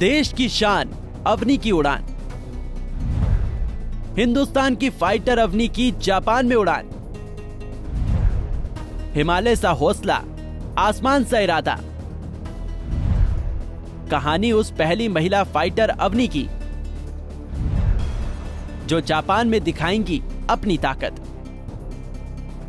देश की शान अवनी की उड़ान। हिंदुस्तान की फाइटर अवनी की जापान में उड़ान। हिमालय सा हौसला, आसमान सा इरादा। कहानी उस पहली महिला फाइटर अवनी की जो जापान में दिखाएंगी अपनी ताकत।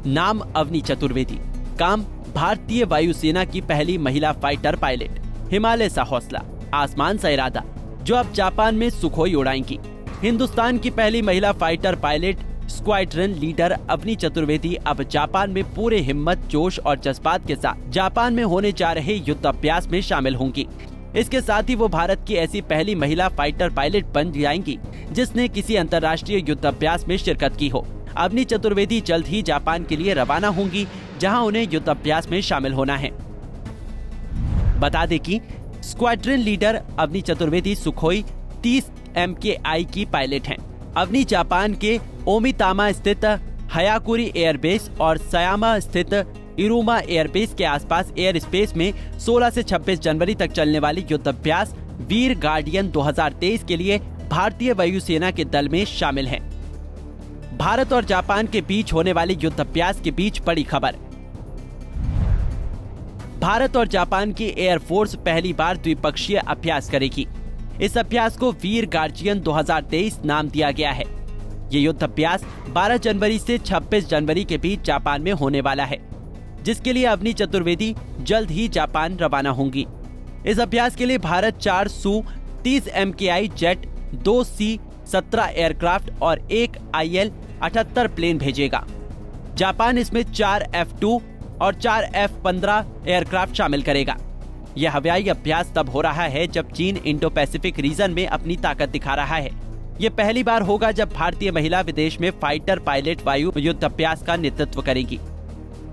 नाम अवनी चतुर्वेदी, काम भारतीय वायुसेना की पहली महिला फाइटर पायलट। हिमालय सा हौसला, आसमान सा इरादा, जो अब जापान में सुखोई उड़ाएंगी। हिंदुस्तान की पहली महिला fighter pilot squadron leader Avani Chaturvedi अब जापान में पूरे हिम्मत, जोश और जज्बात के साथ जापान में होने जा रहे युद्ध अभ्यास में शामिल होंगी। इसके साथ ही वो भारत की ऐसी पहली महिला फाइटर पायलट बन जाएंगी जिसने किसी अंतर्राष्ट्रीय युद्ध अभ्यास में शिरकत की हो। अवनी चतुर्वेदी जल्द ही जापान के लिए रवाना होंगी, जहां उन्हें युद्ध अभ्यास में शामिल होना है। बता दें कि squadron leader Avani Chaturvedi Sukhoi 30 MKI की पायलट हैं। अवनी जापान के ओमितामा स्थित हयाकुरी एयरबेस और सयामा स्थित इरुमा एयरबेस के आसपास एयर स्पेस में 16 से 26 जनवरी तक चलने वाली युद्ध अभ्यास वीर गार्डियन 2023 के लिए भारतीय वायुसेना के दल में शामिल हैं। भारत और जापान के बीच होने वाले युद्ध अभ्यास के बीच बड़ी खबर। भारत और जापान की एयरफोर्स पहली बार द्विपक्षीय अभ्यास करेगी। इस अभ्यास को वीर गार्जियन 2023 नाम दिया गया है। ये युद्ध अभ्यास 12 जनवरी से 26 जनवरी के बीच जापान में होने वाला है, जिसके लिए अवनी चतुर्वेदी जल्द ही जापान रवाना होंगी। इस अभ्यास के लिए Bharat 4 Su-30 MKI jet, 2 C-17 aircraft और 1 IL-78 प्लेन भेजेगा। जापान इसमें 4 F-2 और 4 F-15 एयरक्राफ्ट शामिल करेगा। यह हवाई अभ्यास तब हो रहा है जब चीन इंडो पैसिफिक रीजन में अपनी ताकत दिखा रहा है। ये पहली बार होगा जब भारतीय महिला विदेश में फाइटर पायलट वायु युद्ध अभ्यास का नेतृत्व करेगी।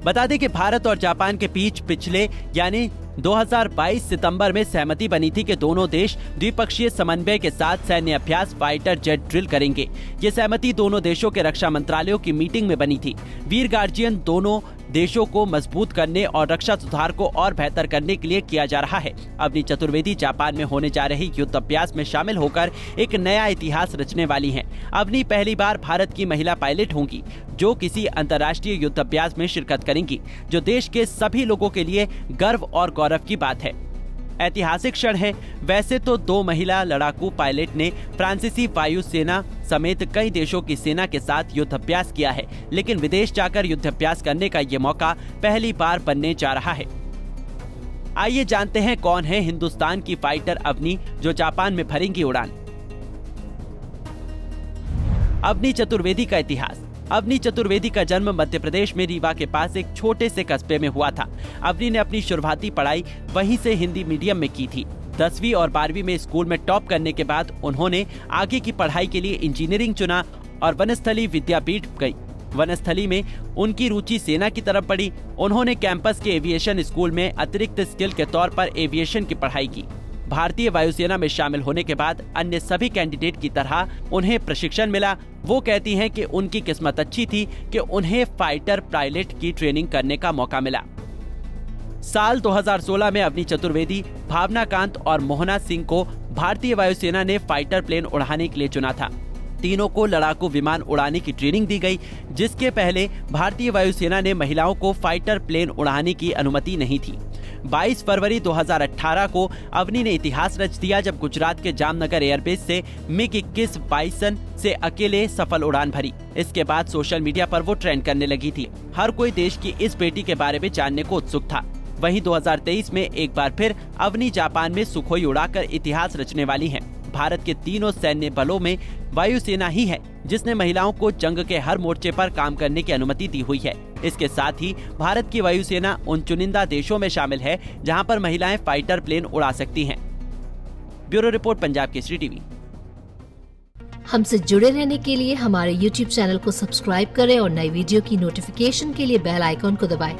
बता दें कि भारत और जापान के बीच पिछले यानी 2022 सितंबर में सहमति बनी थी कि दोनों देश द्विपक्षीय समन्वय के साथ सैन्य अभ्यास फाइटर जेट ड्रिल करेंगे। ये सहमति दोनों देशों के रक्षा मंत्रालयों की मीटिंग में बनी थी। वीर गार्जियन दोनों देशों को मजबूत करने और रक्षा सुधार को और बेहतर करने के लिए किया जा रहा है। अवनी चतुर्वेदी जापान में होने जा रही युद्ध अभ्यास में शामिल होकर एक नया इतिहास रचने वाली हैं। अवनी पहली बार भारत की महिला पायलट होंगी जो किसी अंतर्राष्ट्रीय युद्ध अभ्यास में शिरकत करेंगी, जो देश के सभी लोगों के लिए गर्व और गौरव की बात है। ऐतिहासिक क्षण है। वैसे तो 2 महिला लड़ाकू पायलट ने फ्रांसीसी वायुसेना समेत कई देशों की सेना के साथ युद्ध अभ्यास किया है, लेकिन विदेश जाकर युद्ध अभ्यास करने का ये मौका पहली बार बनने जा रहा है। आइए जानते हैं कौन है हिंदुस्तान की फाइटर अवनी जो जापान में भरेंगी उड़ान। अवनी चतुर्वेदी का इतिहास। अवनी चतुर्वेदी का जन्म मध्य प्रदेश में रीवा के पास एक छोटे से कस्बे में हुआ था। अवनी ने अपनी शुरुआती पढ़ाई वहीं से हिंदी मीडियम में की थी। 10वीं और 12वीं में स्कूल में टॉप करने के बाद उन्होंने आगे की पढ़ाई के लिए इंजीनियरिंग चुना और वनस्थली विद्यापीठ गई। वनस्थली में उनकी रुचि सेना की तरफ बढ़ी। उन्होंने कैंपस के एविएशन स्कूल में अतिरिक्त स्किल के तौर पर एविएशन की पढ़ाई की। भारतीय वायुसेना में शामिल होने के बाद अन्य सभी कैंडिडेट की तरह उन्हें प्रशिक्षण मिला। वो कहती हैं कि उनकी किस्मत अच्छी थी कि उन्हें फाइटर पायलट की ट्रेनिंग करने का मौका मिला। साल 2016 में अवनी चतुर्वेदी, भावना कांत और मोहना सिंह को भारतीय वायुसेना ने फाइटर प्लेन उड़ाने के लिए चुना था। तीनों को लड़ाकू विमान उड़ाने की ट्रेनिंग दी गई, जिसके पहले भारतीय वायुसेना ने महिलाओं को फाइटर प्लेन उड़ाने की अनुमति नहीं थी। 22 फरवरी 2018 को अवनी ने इतिहास रच दिया जब गुजरात के जामनगर एयरबेस से MiG-21 बाइसन से अकेले सफल उड़ान भरी। इसके बाद सोशल मीडिया पर वो ट्रेंड करने लगी थी। हर कोई देश की इस बेटी के बारे में जानने को उत्सुक था। वहीं 2023 में एक बार फिर अवनी जापान में सुखोई उड़ाकर इतिहास रचने वाली हैं। भारत के तीनों सैन्य बलों में वायुसेना ही है जिसने महिलाओं को जंग के हर मोर्चे पर काम करने की अनुमति दी हुई है। इसके साथ ही भारत की वायुसेना उन चुनिंदा देशों में शामिल है जहां पर महिलाएं फाइटर प्लेन उड़ा सकती हैं। Bureau report, Punjab Kesari TV. हमसे जुड़े रहने के लिए हमारे YouTube चैनल को सब्सक्राइब करें और नई वीडियो की नोटिफिकेशन के लिए बेल आइकॉन को दबाएं।